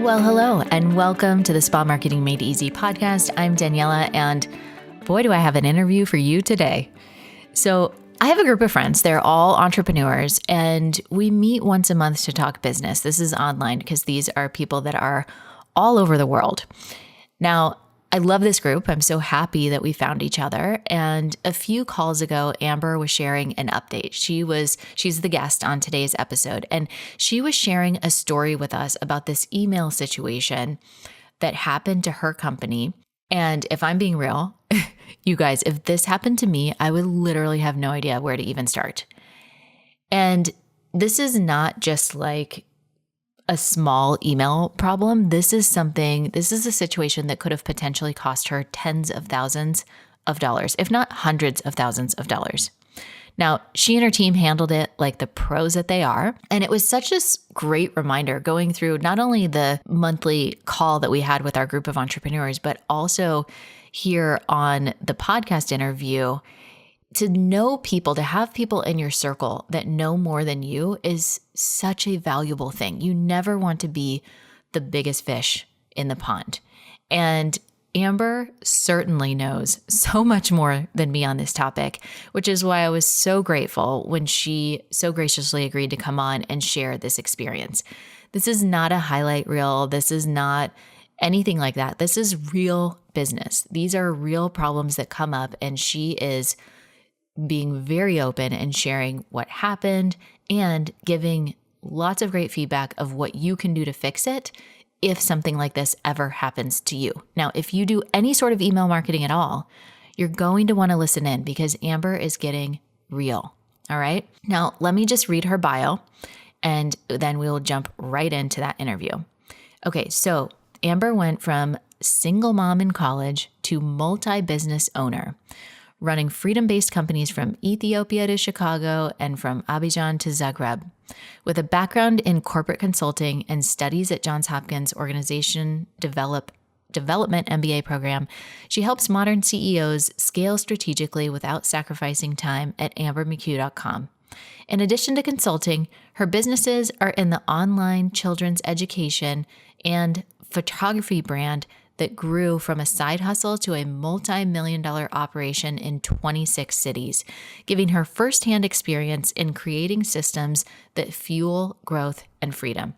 Well, hello, and welcome to the Spa Marketing Made Easy podcast. I'm Daniela, and boy, do I have an interview for you today. So I have a group of friends. They're all entrepreneurs, and we meet once a month to talk business. This is online because these are people that are all over the world. Now, I love this group. I'm so happy that we found each other. And a few calls ago, Amber was sharing an update. She's the guest on today's episode, and she was sharing a story with us about this email situation that happened to her company. And if I'm being real, you guys, if this happened to me, I would literally have no idea where to even start. And this is not just like a small email problem. This is a situation that could have potentially cost her tens of thousands of dollars, if not hundreds of thousands of dollars. Now, she and her team handled it like the pros that they are. And it was such a great reminder going through not only the monthly call that we had with our group of entrepreneurs, but also here on the podcast interview. To know people, to have people in your circle that know more than you is such a valuable thing. You never want to be the biggest fish in the pond. And Amber certainly knows so much more than me on this topic, which is why I was so grateful when she so graciously agreed to come on and share this experience. This is not a highlight reel. This is not anything like that. This is real business. These are real problems that come up, and she is being very open and sharing what happened and giving lots of great feedback of what you can do to fix it if something like this ever happens to you. Now, if you do any sort of email marketing at all, you're going to want to listen in because Amber is getting real. All right. Now, let me just read her bio and then we'll jump right into that interview. Okay. So Amber went from single mom in college to multi-business owner, running freedom-based companies from Ethiopia to Chicago and from Abidjan to Zagreb. With a background in corporate consulting and studies at Johns Hopkins Organization Development MBA program, she helps modern CEOs scale strategically without sacrificing time at ambermccue.com. In addition to consulting, her businesses are in the online children's education and photography brand that grew from a side hustle to a multi-million-dollar operation in 26 cities, giving her firsthand experience in creating systems that fuel growth and freedom.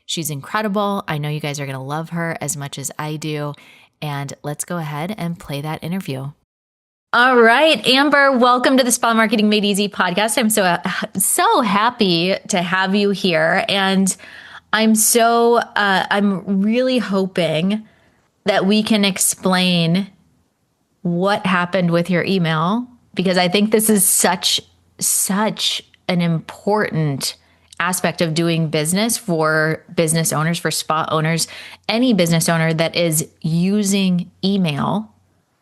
She's incredible. I know you guys are going to love her as much as I do. And let's go ahead and play that interview. All right, Amber, welcome to the Spa Marketing Made Easy podcast. I'm so happy to have you here. And I'm really hoping that we can explain what happened with your email, because I think this is such an important aspect of doing business for business owners, for spa owners, any business owner that is using email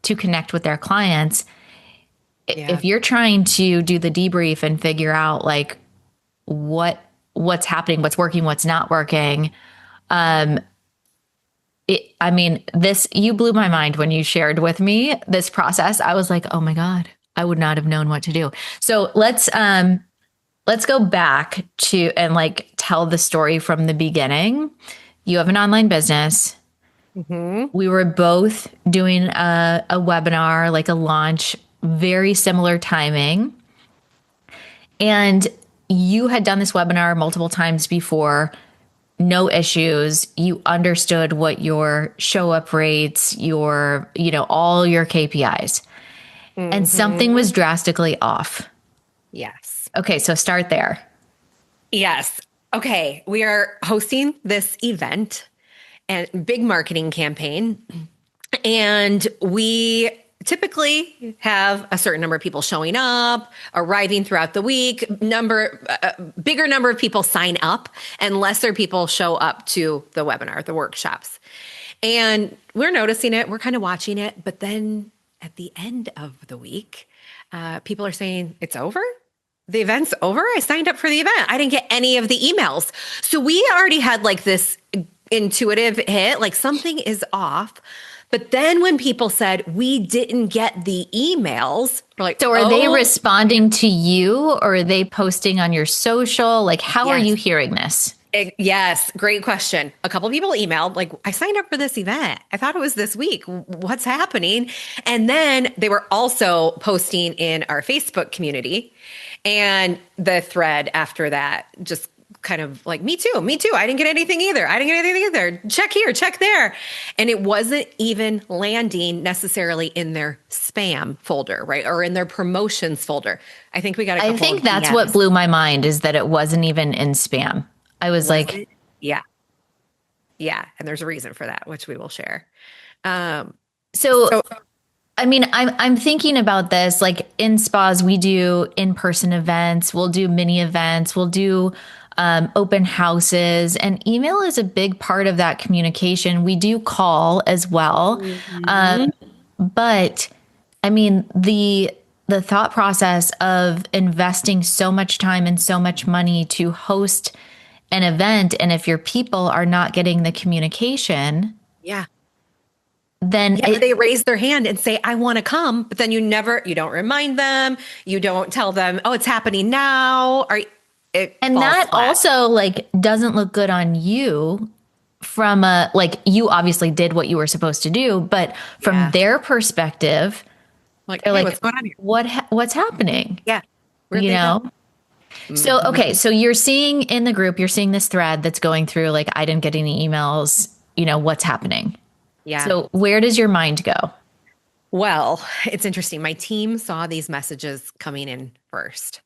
to connect with their clients. Yeah. If you're trying to do the debrief and figure out like what's happening, what's working, what's not working, you blew my mind when you shared with me this process. I was like, oh my God, I would not have known what to do. So let's go back to and like tell the story from the beginning. You have an online business. Mm-hmm. We were both doing a webinar, like a launch, very similar timing. And you had done this webinar multiple times before. No issues. You understood what your show up rates, all your KPIs, mm-hmm. and something was drastically off. Yes. Okay. So start there. Yes. Okay. We are hosting this event and big marketing campaign. And we typically have a certain number of people showing up, arriving throughout the week, bigger number of people sign up and lesser people show up to the webinar, the workshops. And we're noticing it, we're kind of watching it. But then at the end of the week, people are saying, it's over? The event's over? I signed up for the event. I didn't get any of the emails. So we already had like this intuitive hit, like something is off. But then when people said we didn't get the emails, we're like, so are they responding to you or are they posting on your social? Like, how are you hearing this? Yes, great question. A couple people emailed, like, I signed up for this event. I thought it was this week. What's happening? And then they were also posting in our Facebook community. And the thread after that just kind of like, me too, me too. I didn't get anything either. I didn't get anything either. Check here, check there. And it wasn't even landing necessarily in their spam folder, right? Or in their promotions folder. I think we got a couple I think of that's DMs. what blew my mind is that it wasn't even in spam. I was like, Yeah. Yeah. And there's a reason for that, which we will share. so I mean, I'm thinking about this, like in spas, we do in-person events, we'll do mini events, we'll do open houses, and email is a big part of that communication. We do call as well. But I mean, the thought process of investing so much time and so much money to host an event, and if your people are not getting the communication, yeah. then They raise their hand and say, I want to come, but then you don't remind them. You don't tell them, oh, it's happening now. and that also like doesn't look good on you from a, like, you obviously did what you were supposed to do, but from their perspective, like, they're hey, like, what's going on here? What's happening? Yeah. You know? So, okay. So you're seeing in the group, you're seeing this thread that's going through, like, I didn't get any emails, what's happening. Yeah. So where does your mind go? Well, it's interesting. My team saw these messages coming in first,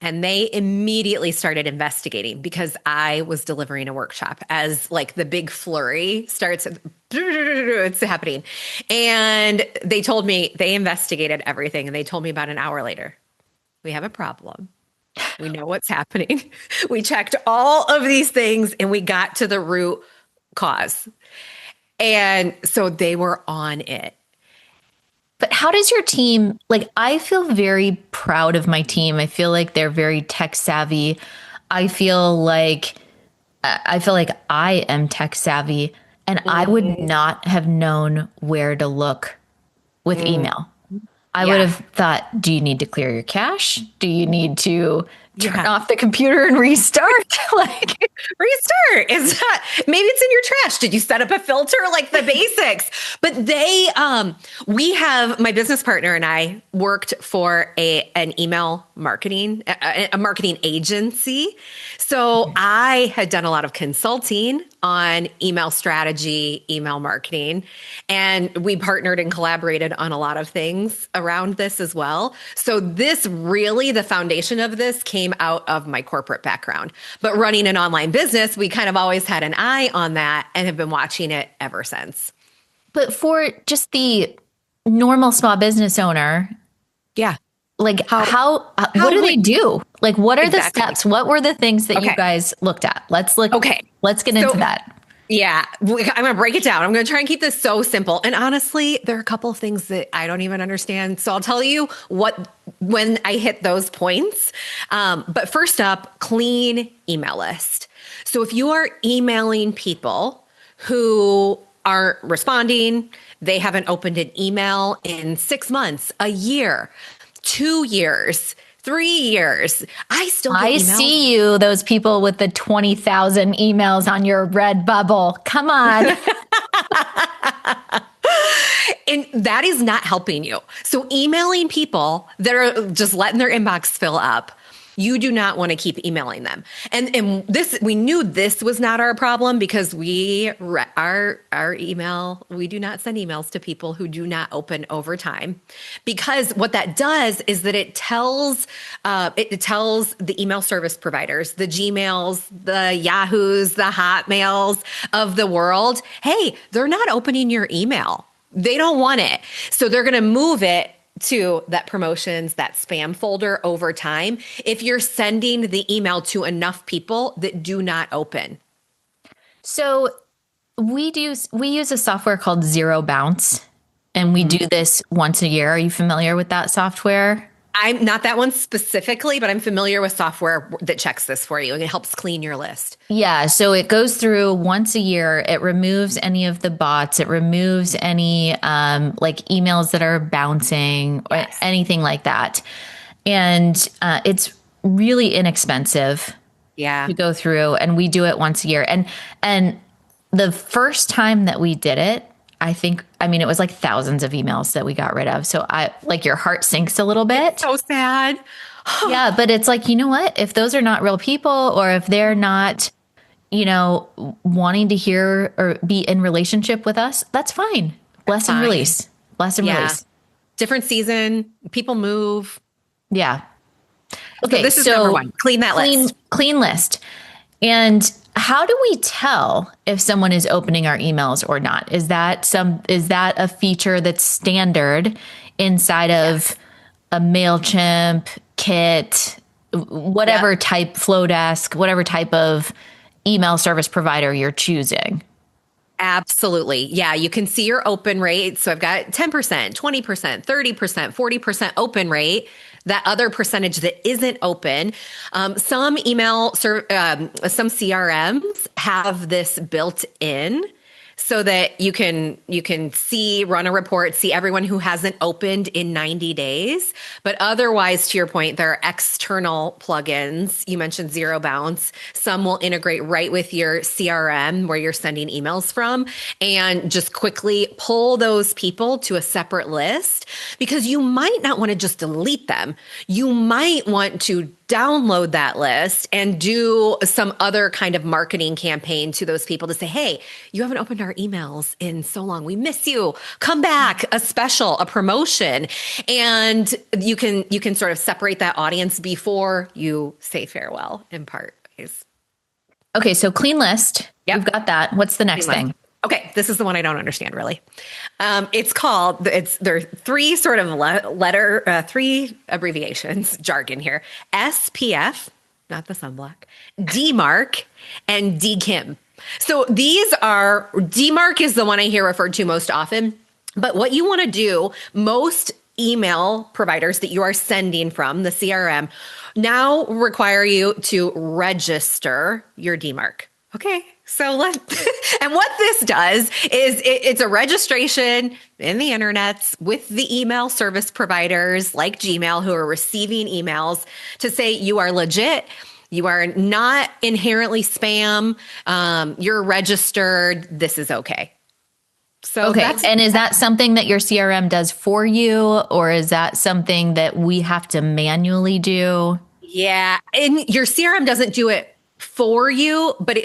and they immediately started investigating because I was delivering a workshop as like the big flurry starts. It's happening. And they told me they investigated everything, and they told me about an hour later, we have a problem. We know what's happening. We checked all of these things and we got to the root cause. And so they were on it. But how does your team, like, I feel very proud of my team. I feel like they're very tech savvy. I feel like I am tech savvy, and I would not have known where to look with email. I would have thought, do you need to clear your cache? Do you need to turn off the computer and restart? Like, restart. Is that maybe it's in your trash? Did you set up a filter? Like the basics. But we have, my business partner and I worked for an email marketing, a marketing agency. So I had done a lot of consulting on email strategy, email marketing, and we partnered and collaborated on a lot of things around this as well. So this really, the foundation of this came out of my corporate background. But running an online business, we kind of always had an eye on that and have been watching it ever since. But for just the normal small business owner, yeah. Like how what do they do? Like, what are the steps? What were the things that you guys looked at? Let's get into that. Yeah, I'm going to break it down. I'm going to try and keep this so simple. And honestly, there are a couple of things that I don't even understand. So I'll tell you when I hit those points. But first up, clean email list. So if you are emailing people who aren't responding, they haven't opened an email in 6 months, a year, 2 years, 3 years. I see you, those people with the 20,000 emails on your red bubble. Come on. And that is not helping you. So emailing people that are just letting their inbox fill up, you do not want to keep emailing them. And this, we knew this was not our problem because our email, we do not send emails to people who do not open over time. Because what that does is that it tells the email service providers, the Gmails, the Yahoos, the Hotmails of the world, hey, they're not opening your email. They don't want it. So they're going to move it to that promotions, that spam folder over time, if you're sending the email to enough people that do not open. So we use a software called Zero Bounce, and we do this once a year. Are you familiar with that software? I'm not that one specifically, but I'm familiar with software that checks this for you and it helps clean your list. Yeah. So it goes through once a year. It removes any of the bots. It removes any like emails that are bouncing or anything like that. And it's really inexpensive. Yeah. to go through, and we do it once a year. And the first time that we did it, I mean, it was like thousands of emails that we got rid of. So like your heart sinks a little bit. So sad. Yeah, but it's like, you know what? If those are not real people, or if they're not, wanting to hear or be in relationship with us, that's fine. Bless and release. Bless and release. Different season. People move. Yeah. Okay. So this is number one. Clean that list. Clean list. And how do we tell if someone is opening our emails or not? Is that a feature that's standard inside of a MailChimp, Kit, whatever type, Flowdesk, whatever type of email service provider you're choosing? Absolutely. Yeah. You can see your open rate. So I've got 10%, 20%, 30%, 40% open rate. That other percentage that isn't open. Some CRMs have this built in so that you can run a report, see everyone who hasn't opened in 90 days. But otherwise, to your point, there are external plugins. You mentioned Zero Bounce. Some will integrate right with your CRM where you're sending emails from, and just quickly pull those people to a separate list, because you might not want to just delete them. You might want to download that list and do some other kind of marketing campaign to those people to say, hey, you haven't opened our emails in so long. We miss you. Come back, a special, a promotion. And you can sort of separate that audience before you say farewell in part ways. Okay. So clean list. Yep. We've got that. What's the next thing? Okay, this is the one I don't understand really. There are three sort of three abbreviations, jargon here: SPF, not the sunblock, DMARC, and DKIM. So DMARC is the one I hear referred to most often. But what you want to do, most email providers that you are sending from, the CRM, now require you to register your DMARC. Okay. So and what this does is it's a registration in the internets with the email service providers like Gmail who are receiving emails to say you are legit. You are not inherently spam. You're registered. This is okay. So okay. And is that something that your CRM does for you, or is that something that we have to manually do? Yeah. And your CRM doesn't do it for you, but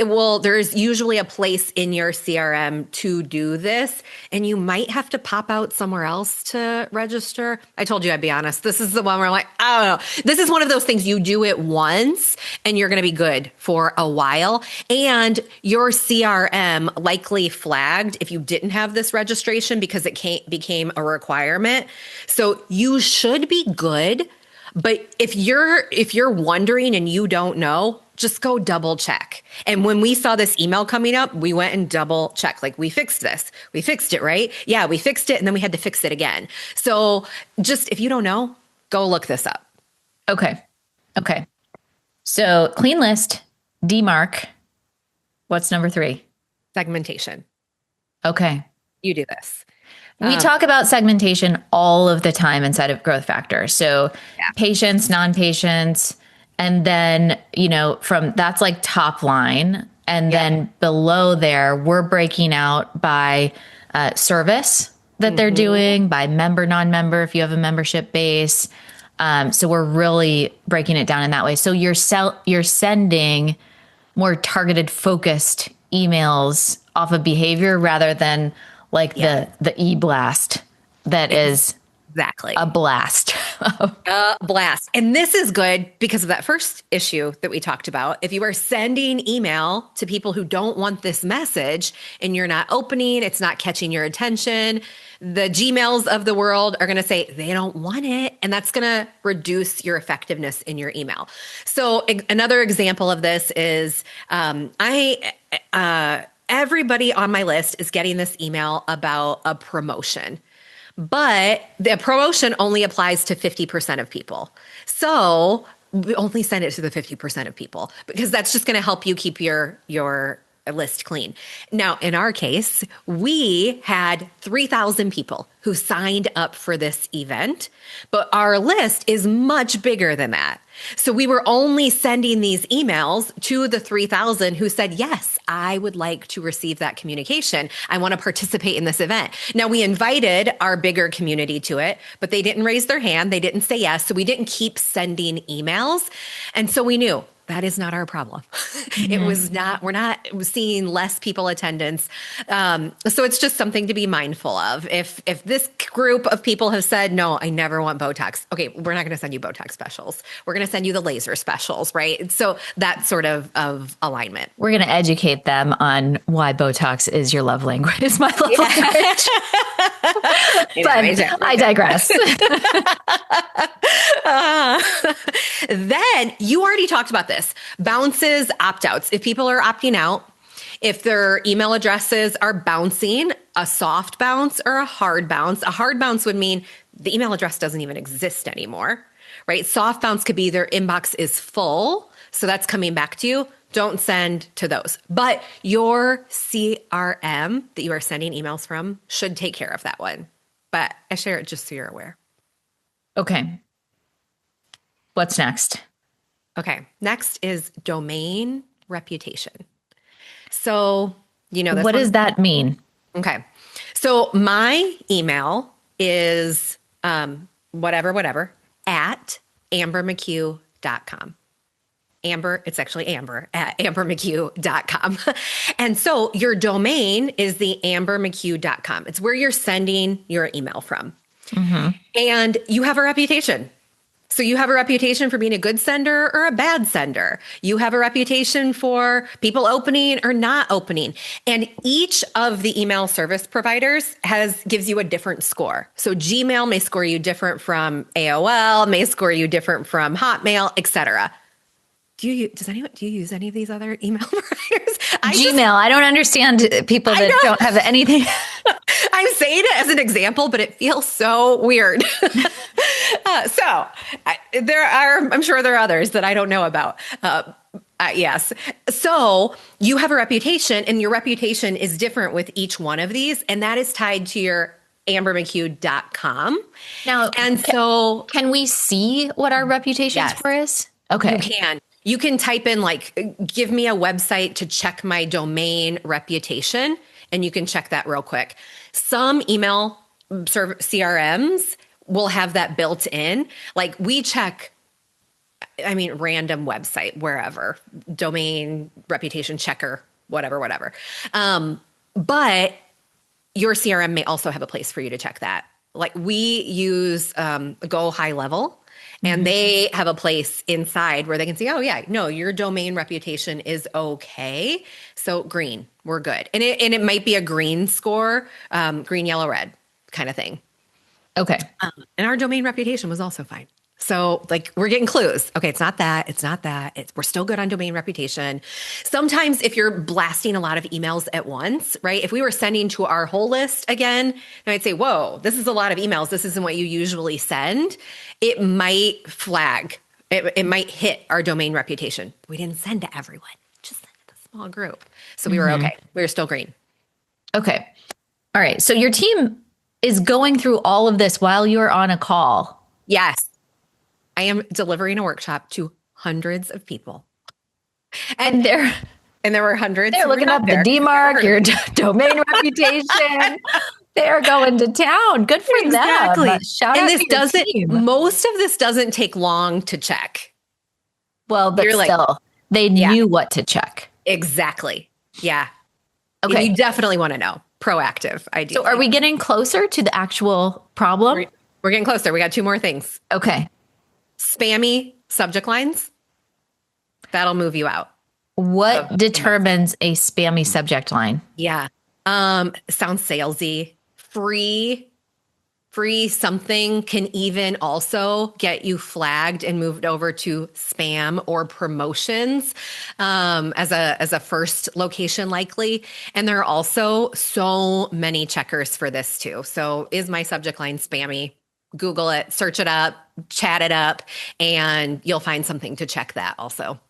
there's usually a place in your CRM to do this, and you might have to pop out somewhere else to register. I told you I'd be honest. This is the one where I'm like, I don't know. This is one of those things you do it once and you're going to be good for a while. And your CRM likely flagged if you didn't have this registration because it became a requirement. So you should be good. But if you're wondering and you don't know, just go double check. And when we saw this email coming up, we went and double checked. Like, we fixed this. We fixed it, right? Yeah, we fixed it. And then we had to fix it again. So just, if you don't know, go look this up. Okay. So clean list, DMARC. What's number 3? Segmentation. Okay. You do this. We talk about segmentation all of the time inside of Growth Factor. So patients, non-patients, and then, from that's like top line. And then below there, we're breaking out by service that they're doing, by member, non-member, if you have a membership base. So we're really breaking it down in that way. So you're sending more targeted, focused emails off of behavior rather than like the e-blast that is exactly a blast. A blast. And this is good because of that first issue that we talked about. If you are sending email to people who don't want this message and you're not opening, it's not catching your attention, the Gmails of the world are going to say they don't want it. And that's going to reduce your effectiveness in your email. So another example of this is everybody on my list is getting this email about a promotion, but the promotion only applies to 50% of people. So we only send it to the 50% of people because that's just going to help you keep your list clean. Now, in our case, we had 3,000 people who signed up for this event, but our list is much bigger than that. So we were only sending these emails to the 3,000 who said, yes, I would like to receive that communication. I want to participate in this event. Now, we invited our bigger community to it, but they didn't raise their hand. They didn't say yes. So we didn't keep sending emails. And so we knew that is not our problem. It was not, we're not seeing less people attendance. So it's just something to be mindful of. If this group of people have said, no, I never want Botox. Okay, we're not going to send you Botox specials. We're going to send you the laser specials, right? So that sort of alignment. We're going to educate them on why Botox is your love language, is my love language. But I digress. Then you already talked about this. Bounces, opt-outs. If people are opting out, if their email addresses are bouncing, a soft bounce or a hard bounce would mean the email address doesn't even exist anymore, right? Soft bounce could be their inbox is full. So that's coming back to you. Don't send to those. But your CRM that you are sending emails from should take care of that one. But I share it just so you're aware. Okay. What's next? Okay. Next is domain reputation. So, what does that mean? Okay. So my email is whatever at ambermccue.com. Amber, it's actually Amber at ambermccue.com. And so your domain is the ambermccue.com. It's where you're sending your email from. Mm-hmm. And you have a reputation. So you have a reputation for being a good sender or a bad sender. You have a reputation for people opening or not opening. And each of the email service providers gives you a different score. So Gmail may score you different from AOL, may score you different from Hotmail, etc. Do you use any of these other email providers? I don't understand people that don't have anything. I'm saying it as an example, but it feels so weird. I'm sure there are others that I don't know about. Yes. So you have a reputation, and your reputation is different with each one of these, and that is tied to your ambermccue.com. Now, can we see what our reputation score is? Okay. You can. You can type in give me a website to check my domain reputation, and you can check that real quick. Some email CRMs will have that built in. We check, random website, wherever, domain reputation checker, whatever. But your CRM may also have a place for you to check that. We use Go High Level. And they have a place inside where they can see, oh, yeah, no, your domain reputation is okay. So green, we're good. And it might be a green score, green, yellow, red kind of thing. Okay. And our domain reputation was also fine. So we're getting clues. Okay, it's not that. We're still good on domain reputation. Sometimes if you're blasting a lot of emails at once, right? If we were sending to our whole list again, and I'd say, whoa, this is a lot of emails. This isn't what you usually send. It might flag. It might hit our domain reputation. We didn't send to everyone, just sent to the small group. So we were okay. We were still green. Okay. All right. So your team is going through all of this while you're on a call. Yes. I am delivering a workshop to hundreds of people. And there were hundreds. They're looking up the DMARC, your domain reputation. They're going to town. Good for exactly. them. Shout out to your team. Most of this doesn't take long to check. Well, but still, they knew what to check. Exactly. Yeah. Okay. And you definitely want to know. Proactive idea. So are we getting closer to the actual problem? We're getting closer. We got two more things. Okay. Spammy subject lines. That'll move you out. What determines a spammy subject line? Yeah. Sounds salesy. Free something can even also get you flagged and moved over to spam or promotions as a first location likely. And there are also so many checkers for this too. So is my subject line spammy? Google it, search it up, chat it up, and you'll find something to check that also.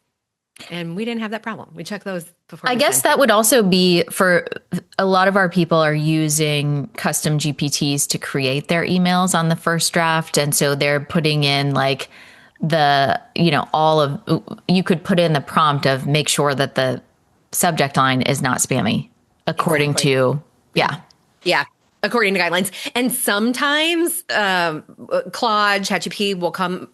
And we didn't have that problem. We checked those before. I guess that would also be for a lot of our people are using custom GPTs to create their emails on the first draft. And so they're putting in like you could put in the prompt of make sure that the subject line is not spammy according to, yeah. Yeah. According to guidelines. And sometimes Claude, ChatGPT will come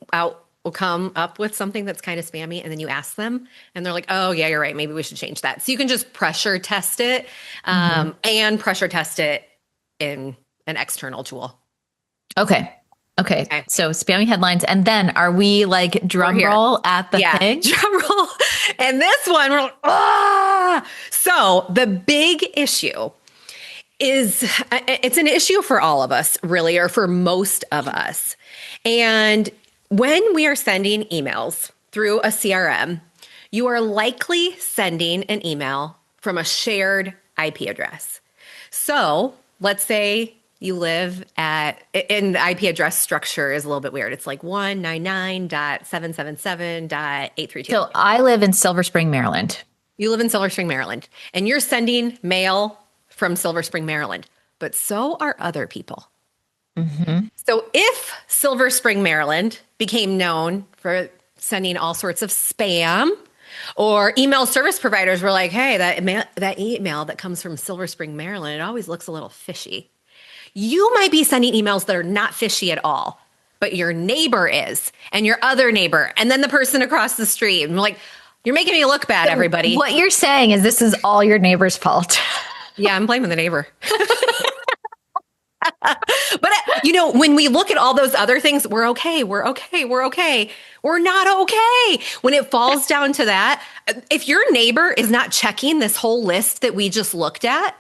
up with something that's kind of spammy, and then you ask them and they're like, oh yeah, you're right. Maybe we should change that. So you can just pressure test it and pressure test it in an external tool. Okay. So spammy headlines. And then are we like drum roll at the thing? Drum roll. And this one, we're like, So the big issue is it's an issue for all of us, really, or for most of us. And when we are sending emails through a CRM, you are likely sending an email from a shared IP address. So let's say you live and the IP address structure is a little bit weird. It's like 199.777.832. So I live in Silver Spring, Maryland. You live in Silver Spring, Maryland, and you're sending mail from Silver Spring, Maryland, but so are other people. Mm-hmm. So if Silver Spring, Maryland became known for sending all sorts of spam, or email service providers were like, hey, that email that comes from Silver Spring, Maryland, it always looks a little fishy. You might be sending emails that are not fishy at all, but your neighbor is, and your other neighbor, and then the person across the street. And we're like, you're making me look bad, everybody. What you're saying is this is all your neighbor's fault. Yeah, I'm blaming the neighbor. But, when we look at all those other things, we're okay. We're not okay. When it falls down to that, if your neighbor is not checking this whole list that we just looked at,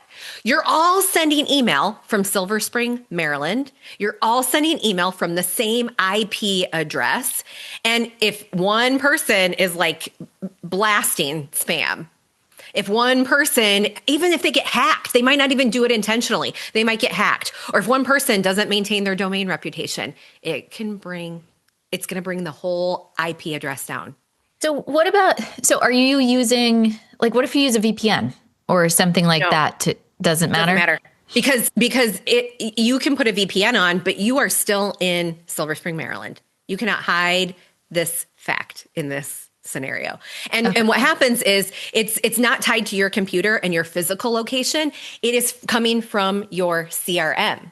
you're all sending email from Silver Spring, Maryland. You're all sending email from the same IP address. And if one person is like blasting spam, if one person, even if they get hacked, they might not even do it intentionally. They might get hacked. Or if one person doesn't maintain their domain reputation, it's going to bring the whole IP address down. So are you using, like, what if you use a VPN or something like that? Doesn't matter? Doesn't matter. Because you can put a VPN on, but you are still in Silver Spring, Maryland. You cannot hide this fact in this scenario. And what happens is it's not tied to your computer and your physical location. It is coming from your CRM.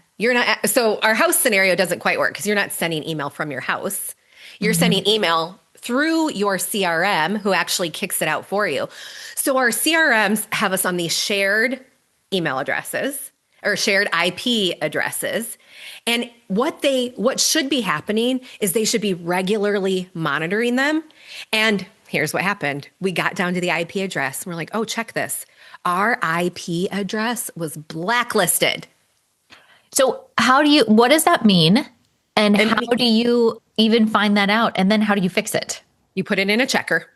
So our house scenario doesn't quite work because you're not sending email from your house. You're sending email through your CRM, who actually kicks it out for you. So our CRMs have us on these shared email addresses or shared IP addresses. And what should be happening is they should be regularly monitoring them. And here's what happened. We got down to the IP address. And we're like, oh, check this. Our IP address was blacklisted. So what does that mean? And how do you even find that out? And then how do you fix it? You put it in a checker,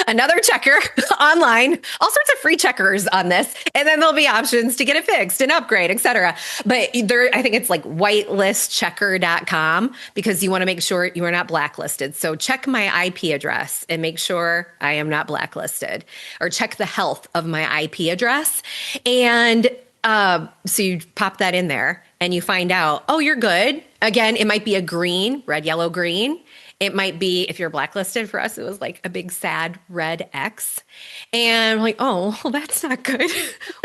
another checker online, all sorts of free checkers on this. And then there'll be options to get it fixed and upgrade, et cetera. But I think it's like whitelistchecker.com because you want to make sure you are not blacklisted. So check my IP address and make sure I am not blacklisted, or check the health of my IP address. And so you pop that in there and you find out, oh, you're good. Again, it might be a green, red, yellow, green. It might be, if you're blacklisted, for us, it was like a big sad red X. And we're like, oh, well, that's not good.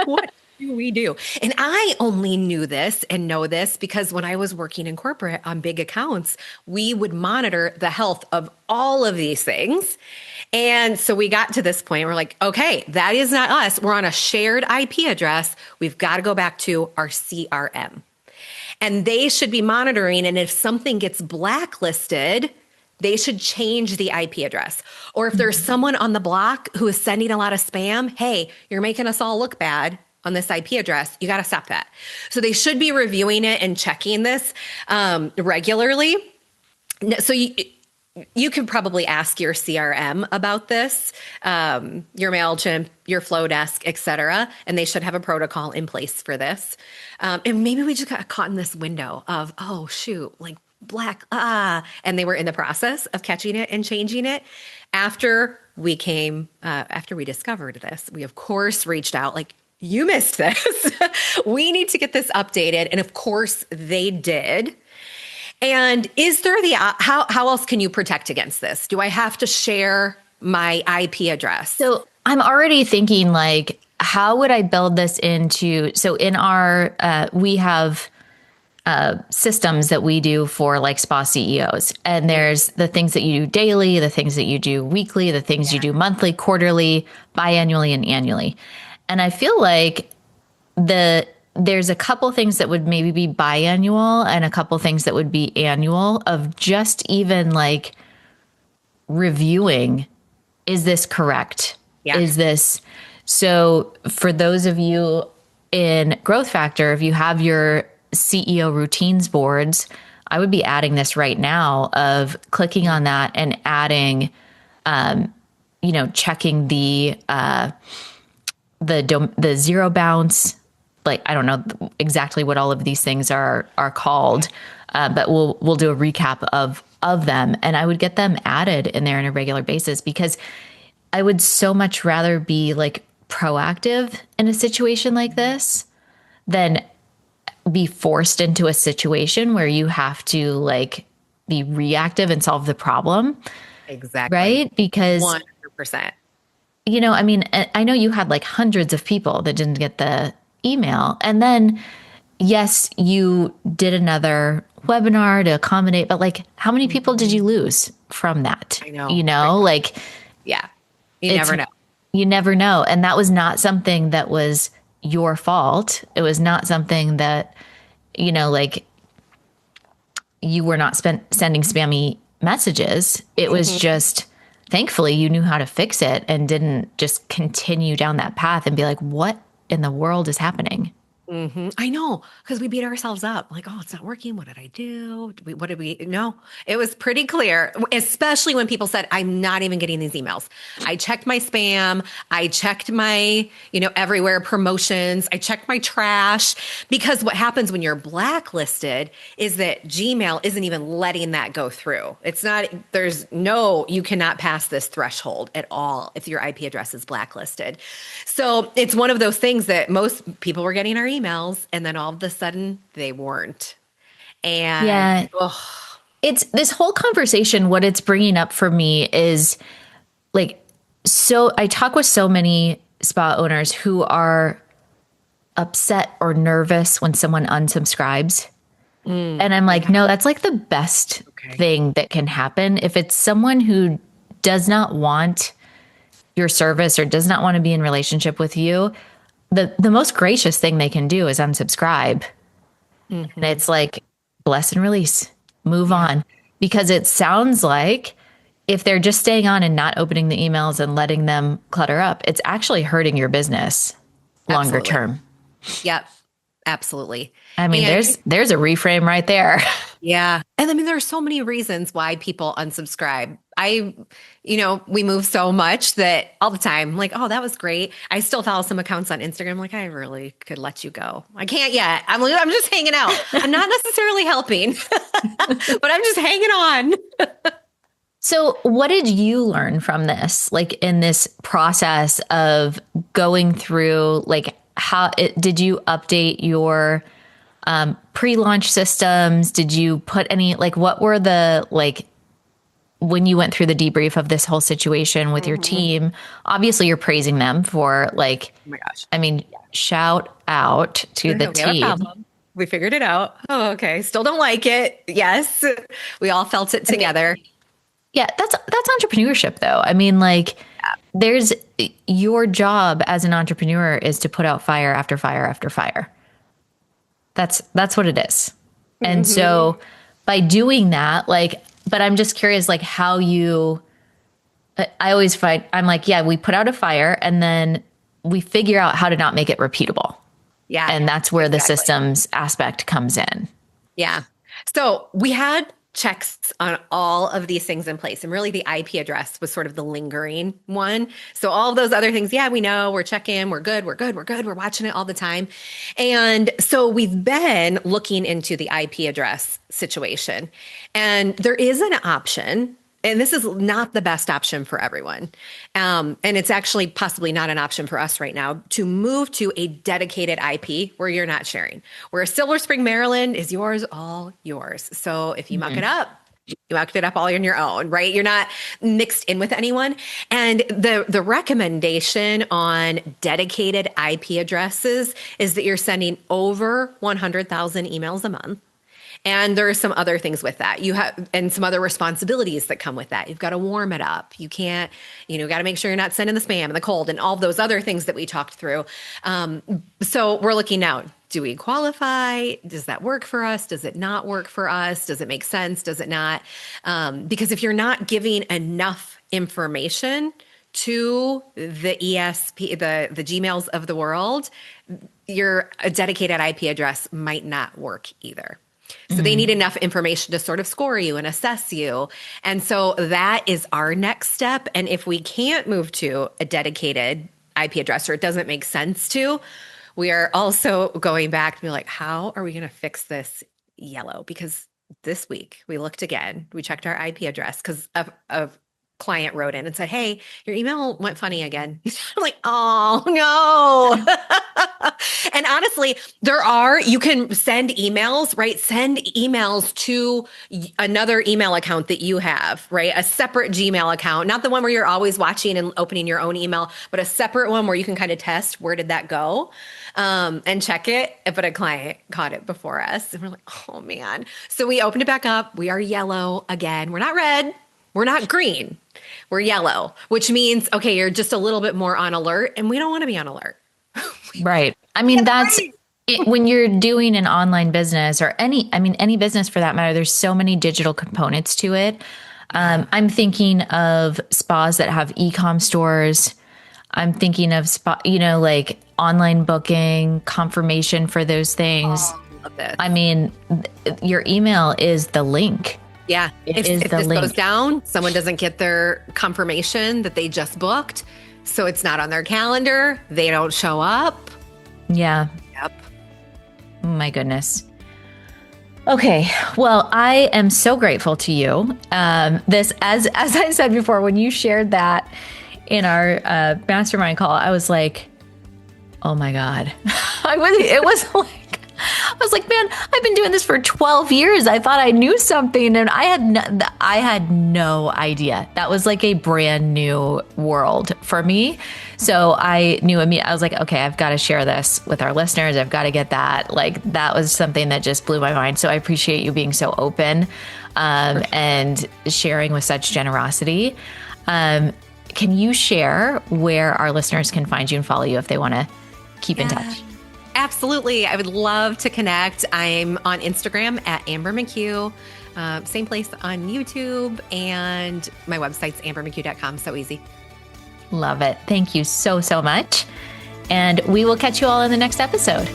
What do we do? And I only knew this and know this because when I was working in corporate on big accounts, we would monitor the health of all of these things. And so we got to this point, we're like, okay, that is not us. We're on a shared IP address. We've got to go back to our CRM. And they should be monitoring. And if something gets blacklisted, they should change the IP address. Or if there's someone on the block who is sending a lot of spam, hey, you're making us all look bad on this IP address. You got to stop that. So they should be reviewing it and checking this regularly. So you could probably ask your CRM about this, your MailChimp, your Flowdesk, et cetera, and they should have a protocol in place for this. And maybe we just got caught in this window of, oh, shoot, like, and they were in the process of catching it and changing it. After we discovered this, we of course reached out like, you missed this. We need to get this updated. And of course they did. And is there how else can you protect against this? Do I have to share my IP address? So I'm already thinking like, how would I build this into, so in our, we have systems that we do for like spa CEOs. And there's the things that you do daily, the things that you do weekly, the things you do monthly, quarterly, biannually, and annually. And I feel like there's a couple things that would maybe be biannual and a couple things that would be annual of just even like reviewing, is this correct? Yeah. Is this, so for those of you in Growth Factor, if you have your CEO routines boards, I would be adding this right now of clicking on that and adding, checking the zero bounce. Like, I don't know exactly what all of these things are called, but we'll do a recap of them, and I would get them added in there on a regular basis, because I would so much rather be like proactive in a situation like this than be forced into a situation where you have to like be reactive and solve the problem. Exactly. Right? Because 100%. I mean, I know you had like hundreds of people that didn't get the email. And then, yes, you did another webinar to accommodate, but like, how many people did you lose from that? I know. Like, yeah, you never know. You never know. And that was not something that was your fault. It was not something that, like you were not sending spammy messages. It was just, thankfully you knew how to fix it and didn't just continue down that path and be like, what in the world is happening? I know, because we beat ourselves up like, oh, it's not working. What did I do? What did we? No, it was pretty clear, especially when people said, I'm not even getting these emails. I checked my spam. I checked my, everywhere promotions. I checked my trash, because what happens when you're blacklisted is that Gmail isn't even letting that go through. It's not, you cannot pass this threshold at all if your IP address is blacklisted. So it's one of those things that most people were getting our emails, and then all of a sudden they weren't. And it's this whole conversation. What it's bringing up for me is like, so I talk with so many spa owners who are upset or nervous when someone unsubscribes. And I'm like, no, that's like the best thing that can happen. If it's someone who does not want your service or does not want to be in relationship with you, the most gracious thing they can do is unsubscribe. And it's like, bless and release, move on. Because it sounds like if they're just staying on and not opening the emails and letting them clutter up, it's actually hurting your business longer term. Yep. Absolutely. I mean, there's a reframe right there. Yeah. And I mean, there are so many reasons why people unsubscribe. We move so much that all the time, like, oh, that was great. I still follow some accounts on Instagram. Like, I really could let you go. I can't yet. I'm just hanging out. I'm not necessarily helping, but I'm just hanging on. So what did you learn from this? Like in this process of going through, like did you update your pre-launch systems? Did you put any, like, what were the, like, when you went through the debrief of this whole situation with your team, obviously you're praising them for like, oh my gosh. I mean, shout out to the team. We figured it out. Oh, okay. Still don't like it. Yes. We all felt it together. Yeah. That's entrepreneurship though. I mean, like there's your job as an entrepreneur is to put out fire after fire after fire. That's what it is. And so by doing that, like, but I'm just curious, like how I always find, I'm like, yeah, we put out a fire and then we figure out how to not make it repeatable. Yeah. And that's where the systems aspect comes in. Yeah. So we had checks on all of these things in place. And really the IP address was sort of the lingering one. So all of those other things, yeah, we know, we're checking, we're good, we're good, we're good. We're watching it all the time. And so we've been looking into the IP address situation. And there is an option, and this is not the best option for everyone. And it's actually possibly not an option for us right now to move to a dedicated IP where you're not sharing. Where Silver Spring, Maryland is yours, all yours. So if you muck it up, you mucked it up all on your own, right? You're not mixed in with anyone. And the recommendation on dedicated IP addresses is that you're sending over 100,000 emails a month. And there are some other things with that. You have, and some other responsibilities that come with that. You've got to warm it up. You can't, got to make sure you're not sending the spam and the cold and all of those other things that we talked through. So we're looking now. Do we qualify? Does that work for us? Does it not work for us? Does it make sense? Does it not? Because if you're not giving enough information to the ESP, the Gmails of the world, your dedicated IP address might not work either. So they need enough information to sort of score you and assess you. And so that is our next step. And if we can't move to a dedicated IP address, or it doesn't make sense to, we are also going back to be like, how are we going to fix this yellow? Because this week we looked again, we checked our IP address because of client wrote in and said, hey, your email went funny again. I'm like, oh no. And honestly, you can send emails, right? Send emails to another email account that you have, right? A separate Gmail account, not the one where you're always watching and opening your own email, but a separate one where you can kind of test where did that go and check it. But a client caught it before us. And we're like, oh man. So we opened it back up. We are yellow again. We're not red. We're not green. We're yellow, which means, okay, you're just a little bit more on alert, and we don't want to be on alert. Right. I mean, that's it, when you're doing an online business or any business for that matter, there's so many digital components to it. I'm thinking of spas that have e-com stores. I'm thinking of like online booking, confirmation for those things. Oh, love this. I mean, your email is the link. Yeah. If this goes down, someone doesn't get their confirmation that they just booked. So it's not on their calendar. They don't show up. Yeah. Yep. Oh my goodness. Okay. Well, I am so grateful to you. As I said before, when you shared that in our mastermind call, I was like, oh my God. I was like, man, I've been doing this for 12 years. I thought I knew something, and I had no idea. That was like a brand new world for me. So I knew immediately. I was like, okay, I've got to share this with our listeners. I've got to get that. Like, that was something that just blew my mind. So I appreciate you being so open and sharing with such generosity. Can you share where our listeners can find you and follow you if they want to keep in touch? Absolutely. I would love to connect. I'm on Instagram at Amber McCue, same place on YouTube, and my website's ambermccue.com. So easy. Love it. Thank you so, so much. And we will catch you all in the next episode.